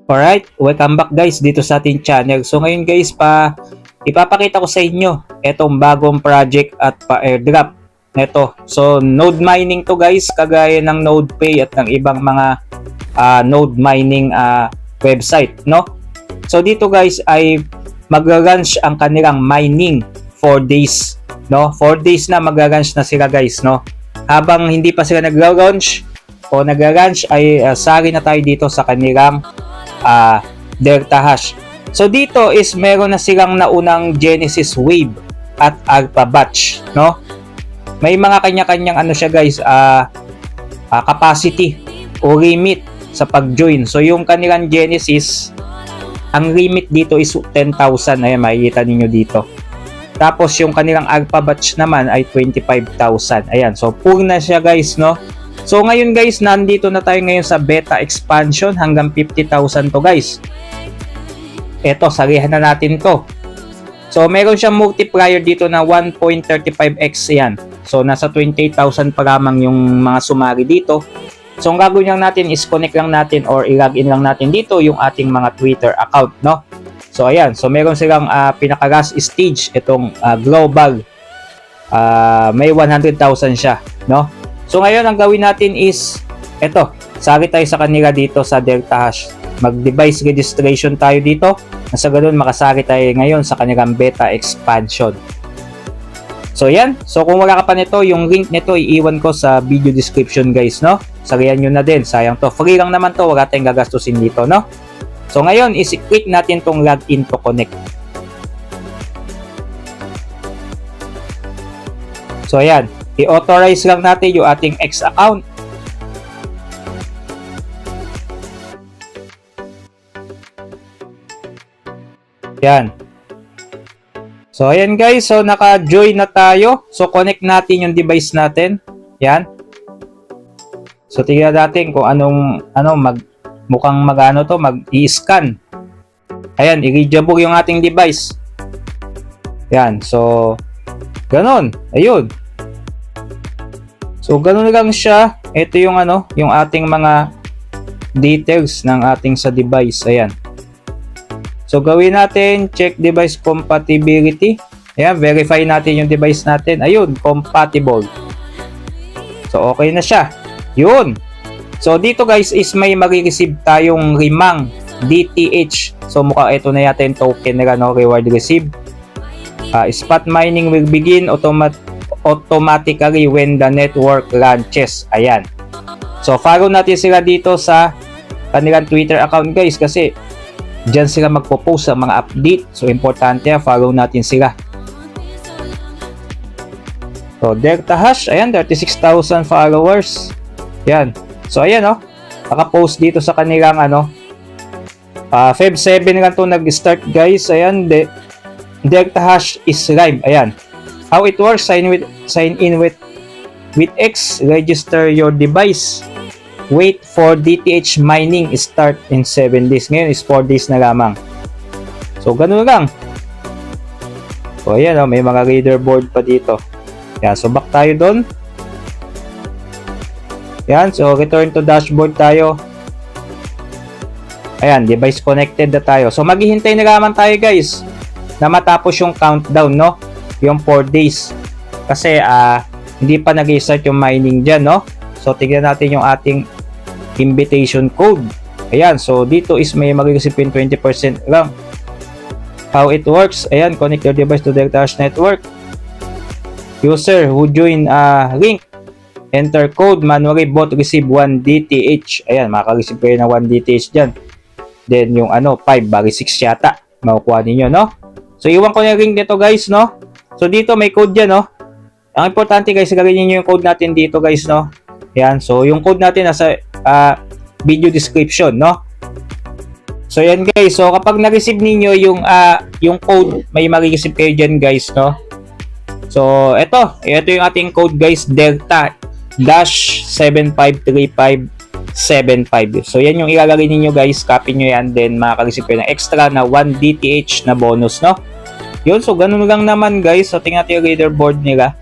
Alright, welcome back guys dito sa ating channel. So ngayon guys, ipapakita ko sa inyo itong bagong project at pa-airdrop neto. So node mining to guys, kagaya ng NodePay at ng ibang mga node mining website, no? So dito guys ay mag-launch ang kanilang mining 4 days, no? 4 days na mag-launch na sila guys, no? Habang hindi pa sila nag-launch o nag-launch ay sari na tayo dito sa kanilang Delta Hash. So dito is meron na silang naunang Genesis Wave at Alpha Batch, no? May mga kanya-kanyang ano siya guys, capacity o limit sa pag-join. So yung kanilang Genesis, ang limit dito is 10,000. Ayan, makikita ninyo dito. Tapos yung kanilang Alpha Batch naman ay 25,000. Ayan, so full na siya guys, no? So ngayon guys, nandito na tayo ngayon sa beta expansion hanggang 50,000 to guys. Eto, sarihan na natin to. So meron siyang multiplier dito na 1.35x yan. So nasa 28,000 pa lamang yung mga sumari dito. So ang gagawin lang natin is connect lang natin or i-login lang natin dito yung ating mga Twitter account, no? So ayan, so meron silang pinaka-last stage itong global. May 100,000 siya, no? So ngayon ang gawin natin is eto, sali tayo sa kanila dito sa Delta Hash. Mag-device registration tayo dito. Nasa ganun makasali tayo ngayon sa kanilang beta expansion. So yan. So kung wala ka pa nito, yung link nito iiwan ko sa video description guys, no? Salihan nyo na din. Sayang to. Free lang naman to. Wala tayong gagastusin dito, no? So ngayon is click natin tong login to connect. So ayan. I-authorize lang natin yung ating X account. Yan. So ayan guys, so naka-join na tayo. So connect natin yung device natin. Yan. So tingnan natin kung mukhang mag-i-scan. Ayan, i-readable yung ating device. Yan. So ganon. Ayun. So ganun lang siya. Ito yung yung ating mga details ng ating sa device. Ayan. So gawin natin check device compatibility. Ayan, verify natin yung device natin. Ayun, compatible. So okay na siya. Yun. So dito guys is may mag-receive tayong 5 DTH. So mukha ito na yata yung token nila, no? Reward receive. Spot mining will begin automatically when the network launches. Ayan. So follow natin sila dito sa kanilang Twitter account guys kasi dyan sila magpo-post sa mga update. So importante, follow natin sila. So Delta Hash, ayan, 36,000 followers. Ayan. So ayan, oh, naka-post dito sa kanilang Feb 7 lang to nag-start guys. Ayan, Delta Hash is live. Ayan. How it works, sign in with X, register your device, wait for DTH mining, start in 7 days. Ngayon is 4 days na lamang. So ganun lang. So ayan, may mga leaderboard pa dito. Yan, so back tayo doon. Yan, so return to dashboard tayo. Ayan, device connected na tayo. So maghihintay na lamang tayo guys na matapos yung countdown, no? Yung 4 days. Kasi hindi pa nag-start yung mining dyan, no? So tignan natin yung ating invitation code. Ayan, so dito is may mag-receive 20% lang. How it works, ayan, connect your device to Delta Hash network. User who join link, enter code, manually bot receive 1 DTH. Ayan, maka-receive kayo ng 1 DTH dyan. Then yung 5, bali 6 yata makukuha ninyo, no? So iwan ko na yung link nito guys, no? So dito may code dyan, no? Ang importante guys, gawin niyo yung code natin dito guys, no? Yan, so yung code natin nasa video description, no? So yan guys, so kapag na-receive niyo yung code, may ma-receive kayo dyan guys, no? So ito yung ating code guys, Delta-753575. So yan yung ilalagay niyo guys, copy nyo yan, then makaka-receive kayo ng extra na 1 DTH na bonus, no? Yun, so ganun lang naman guys. So tingnan natin yung leaderboard nila.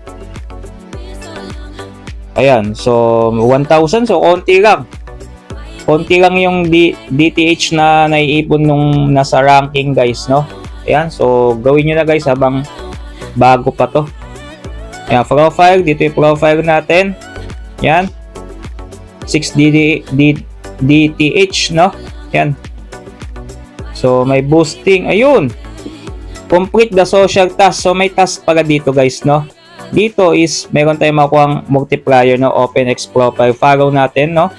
Ayan, so 1,000, so konti lang. konti lang yung DTH na naiipon nung nasa ranking guys, no? Ayan, so gawin nyo na guys habang bago pa to. Ayan, profile, dito yung profile natin. Ayan, 6 DTH, no? Ayan. So may boosting, ayun. Complete the social task. So may task pala dito guys, no? Dito is meron tayong makuha multiplier, no? Open X profile. Follow natin, no?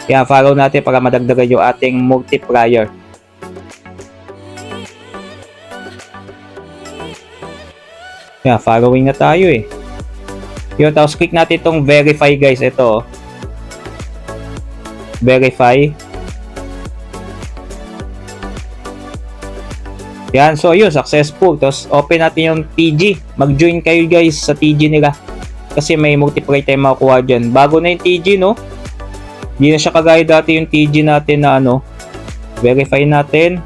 Yan, follow natin para madagdagan yung ating multiplier. Yan, following na tayo eh. Yun, tapos click natin itong verify guys. Ito, verify. Yan, so yun, successful. Tapos open natin yung TG. Mag-join kayo guys sa TG nila. Kasi may multiply tayo makukuha dyan. Bago na yung TG, no? Hindi na siya kagaya dati yung TG natin na ano. Verify natin.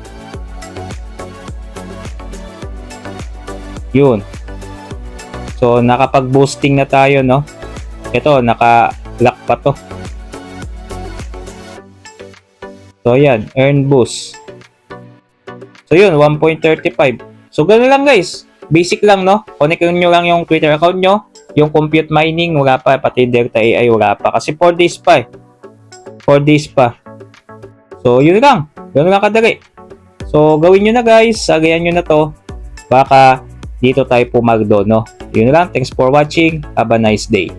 Yun. So, nakapag-boosting na tayo, no? Ito, naka-lock pa to. So, yan. Earn boost. So, yun. 1.35. So, ganoon lang, guys. Basic lang, no? Connect nyo lang yung Twitter account nyo. Yung compute mining, wala pa. Pati Delta AI, wala pa. Kasi 4 days pa eh. 4 days pa. So, yun lang. Yun lang kadali. So, gawin nyo na guys. Sagayan nyo na to. Baka dito tayo pumaldo, no? Yun lang. Thanks for watching. Have a nice day.